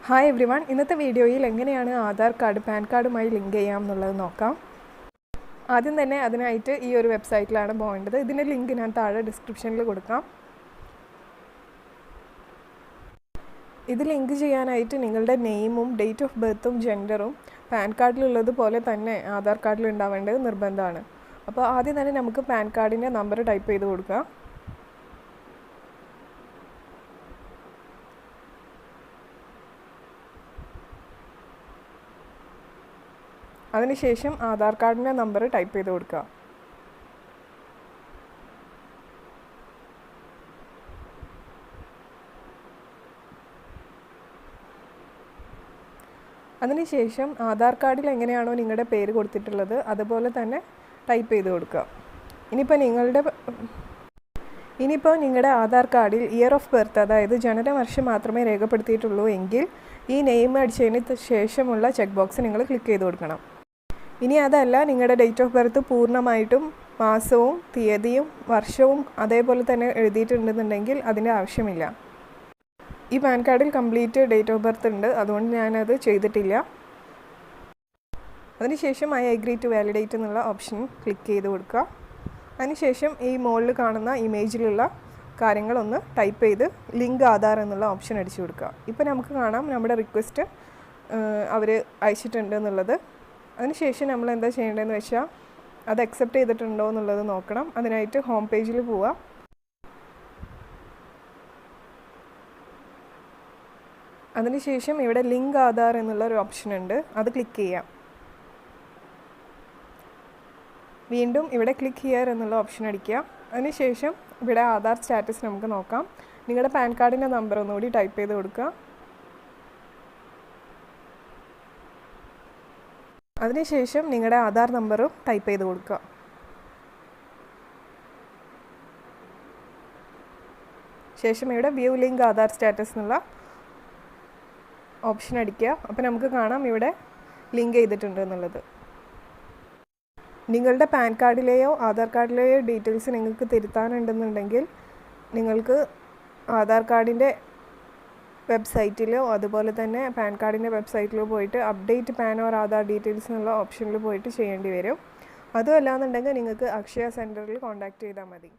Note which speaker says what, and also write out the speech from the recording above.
Speaker 1: Hi everyone, ഇന്നത്തെ വീഡിയോയിൽ എങ്ങനെയാണ് ആധാർ കാർഡ് പാൻ കാർഡുമായി ലിങ്ക് ചെയ്യാം എന്നുള്ളത് നോക്കാം. ആദ്യം തന്നെ അതിനായിട്ട് ഈ ഒരു വെബ്സൈറ്റിലാണ് പോകേണ്ടത്. ഇതിന്റെ ലിങ്ക് ഞാൻ താഴെ ഡിസ്ക്രിപ്ഷനിൽ കൊടുക്കാം. ഇത് ലിങ്ക് ചെയ്യാനായിട്ട് നിങ്ങളുടെ നെയിമും ഡേറ്റ് ഓഫ് ബർത്തും ജെൻഡറും പാൻ കാർഡിലുള്ളത് പോലെ തന്നെ ആധാർ കാർഡിൽ ഉണ്ടാവേണ്ടത് നിർബന്ധമാണ്. അപ്പോൾ ആദ്യം തന്നെ നമുക്ക് പാൻ കാർഡിന്റെ നമ്പർ ടൈപ്പ് ചെയ്ത് കൊടുക്കാം. അതിനുശേഷം ആധാർ കാർഡിൻ്റെ നമ്പർ ടൈപ്പ് ചെയ്ത് കൊടുക്കുക. അതിനുശേഷം ആധാർ കാർഡിൽ എങ്ങനെയാണോ നിങ്ങളുടെ പേര് കൊടുത്തിട്ടുള്ളത് അതുപോലെ തന്നെ ടൈപ്പ് ചെയ്ത് കൊടുക്കുക. ഇനിയിപ്പോൾ നിങ്ങളുടെ ആധാർ കാർഡിൽ ഇയർ ഓഫ് ബർത്ത്, അതായത് ജനനവർഷം മാത്രമേ രേഖപ്പെടുത്തിയിട്ടുള്ളൂ എങ്കിൽ ഈ നെയിം അടിച്ചതിന് ശേഷമുള്ള ചെക്ക് ബോക്സ് നിങ്ങൾ ക്ലിക്ക് ചെയ്ത് കൊടുക്കണം. ഇനി അതല്ല, നിങ്ങളുടെ ഡേറ്റ് ഓഫ് ബർത്ത് പൂർണ്ണമായിട്ടും മാസവും തീയതിയും വർഷവും അതേപോലെ തന്നെ എഴുതിയിട്ടുണ്ടെന്നുണ്ടെങ്കിൽ അതിൻ്റെ ആവശ്യമില്ല. ഈ പാൻ കാർഡിൽ കംപ്ലീറ്റ് ഡേറ്റ് ഓഫ് ബർത്ത് ഉണ്ട്, അതുകൊണ്ട് ഞാനത് ചെയ്തിട്ടില്ല. അതിനുശേഷം ഐ അഗ്രി ടു വാലിഡേറ്റ് എന്നുള്ള ഓപ്ഷൻ ക്ലിക്ക് ചെയ്ത് കൊടുക്കുക. അതിനുശേഷം ഈ മുകളിൽ കാണുന്ന ഇമേജിലുള്ള കാര്യങ്ങളൊന്ന് ടൈപ്പ് ചെയ്ത് ലിങ്ക് ആധാർ എന്നുള്ള ഓപ്ഷൻ അടിച്ചു കൊടുക്കുക. ഇപ്പോൾ നമുക്ക് കാണാം നമ്മുടെ റിക്വസ്റ്റ് അവർ അയച്ചിട്ടുണ്ട് എന്നുള്ളത്. അതിനുശേഷം നമ്മൾ എന്താ ചെയ്യേണ്ടതെന്ന് വെച്ചാൽ അത് അക്സെപ്റ്റ് ചെയ്തിട്ടുണ്ടോ എന്നുള്ളത് നോക്കണം. അതിനായിട്ട് ഹോം പേജിൽ പോവുക. അതിനുശേഷം ഇവിടെ ലിങ്ക് ആധാർ എന്നുള്ള ഒരു ഓപ്ഷൻ ഉണ്ട്, അത് ക്ലിക്ക് ചെയ്യാം. വീണ്ടും ഇവിടെ ക്ലിക്ക് ഹിയർ എന്നുള്ള ഓപ്ഷൻ അടിക്കുക. അതിനുശേഷം ഇവിടെ ആധാർ സ്റ്റാറ്റസ് നമുക്ക് നോക്കാം. നിങ്ങളുടെ പാൻ കാർഡിൻ്റെ നമ്പർ ഒന്നുകൂടി ടൈപ്പ് ചെയ്ത് കൊടുക്കുക. അതിനുശേഷം നിങ്ങളുടെ ആധാർ നമ്പറും ടൈപ്പ് ചെയ്ത് കൊടുക്കുക. ശേഷം ഇവിടെ വ്യൂ ലിങ്ക് ആധാർ സ്റ്റാറ്റസ് എന്നുള്ള ഓപ്ഷൻ അടിക്കുക. അപ്പോൾ നമുക്ക് കാണാം ഇവിടെ ലിങ്ക് ചെയ്തിട്ടുണ്ട് എന്നുള്ളത്. നിങ്ങളുടെ പാൻ കാർഡിലെയോ ആധാർ കാർഡിലെയോ ഡീറ്റെയിൽസ് നിങ്ങൾക്ക് തിരുത്താനുണ്ടെന്നുണ്ടെങ്കിൽ നിങ്ങൾക്ക് ആധാർ കാർഡിൻ്റെ വെബ്സൈറ്റിലോ അതുപോലെ തന്നെ പാൻ കാർഡിൻ്റെ വെബ്സൈറ്റിലോ പോയിട്ട് update pan or Aadhaar details എന്നുള്ള ഓപ്ഷനിൽ പോയിട്ട് ചെയ്യേണ്ടി വരും. അതുമല്ലാന്നുണ്ടെങ്കിൽ നിങ്ങൾക്ക് അക്ഷയ സെൻറ്ററിൽ കോൺടാക്റ്റ് ചെയ്താൽ മതി.